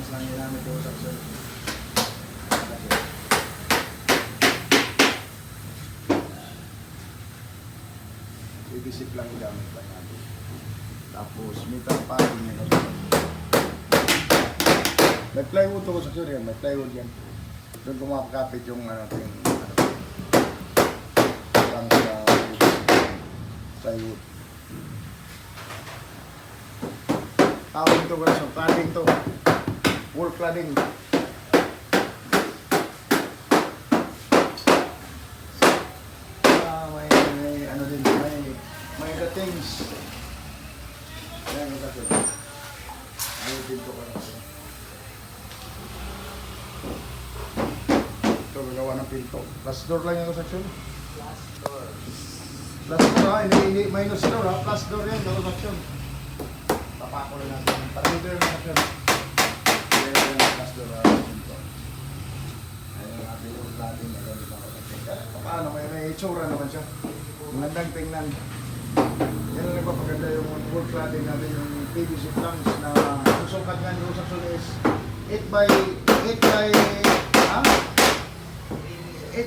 lang ginamit yung suction. Ibisip lang yung gamit pa natin. Tapos, metal padding nyo. May plywood to sa yan, may plywood yan. Doon kumakapit yung parang sa plywood. Tawag ito guys, cladding to. Wall cladding. May ano din, may datings. Ayan yung kasi. Ayun dito ka lang. Ito, gagawa ng pinto. Plus door lang yung section. Plus door. Plus door ha, hindi minus door ha. Plus door yan, gagawa section. Papako lang natin. Para dito yung section. Ayan yung plus door ha. Ayan yung ating yung cladding na ganito ako section. Paano, may itsura naman siya. Magandang tingnan. Yan ang nagpapaganda yung wall cladding natin, yung PVC planks na ang sukat nga yung section is 8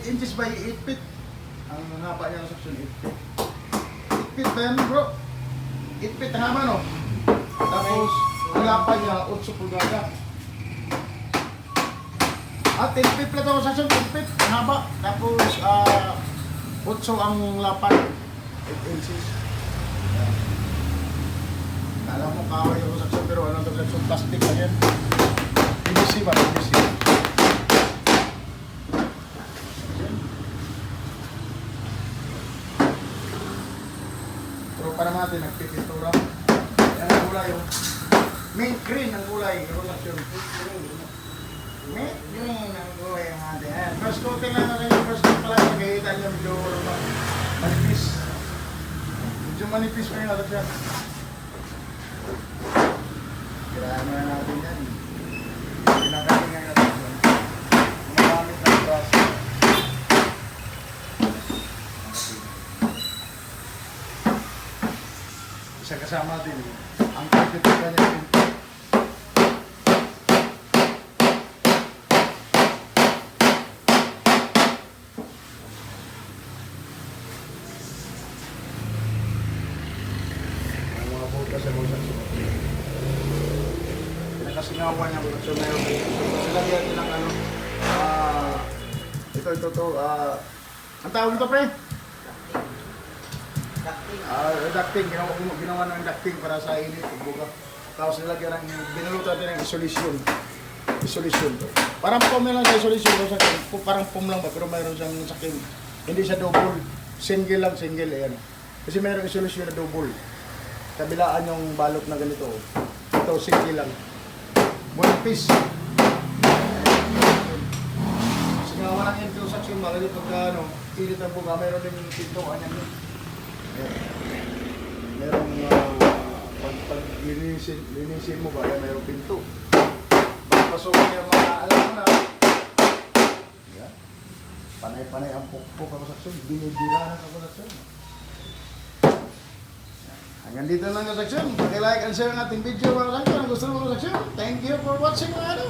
inches by 8 feet. Ang haba niya ng section 8 feet. 8 feet ba yan bro? 8 feet ang haba no? Tapos ang lapad niya 8 pulgada. At 10 feet pala ito section 10 feet ang haba. Tapos 8 ang lapad. 8 inches. Alam mo kaway yung section pero ano ito section plastic lang yan. PVC ba? PVC. Pero para natin nagpipintura. Yan ang kulay yung mint green ang kulay. Revolution. Mint green ang kulay ang atin. First coating lang natin yung first coat pala. Magkakita niyo medyo manipis. Medyo manipis pa yung alat yan. Kirahan na natin yan. Pinakain nga natin yan. Magamit ng braso. Isa kasama din. Ang pagkita niya yung mga butas sa mga susunod. Pinakasingawan niya mga so meron silagyan din ng ano ito ang tawag nito pre? Ducting, ginawa ng ducting para sa init, buga. Tapos nilagyan ng, binulutan din ng isolation. Isolation to. Parang foam lang sa isolation, parang foam lang ba, pero mayroon siyang sakin. Hindi siya double, single lang, single, ayan. Kasi mayroong isolation na double. Kabilaan yung balot na ganito. Ito, single lang. One piece. Singawa ng inflow section, mga ganito pagka init ang buga, mayroon din yung pintuan yan. Merong pag linisin mo ba, mayroong pinto. Pagpasukin yung mga alam mo na. Yan. Panay-panay ang pukpuk ako section. Binibira na ako section. Hanggang dito lang ang section. Pag-like and share ang ating video mga section. Gusto mo mga section? Thank you for watching mga ano.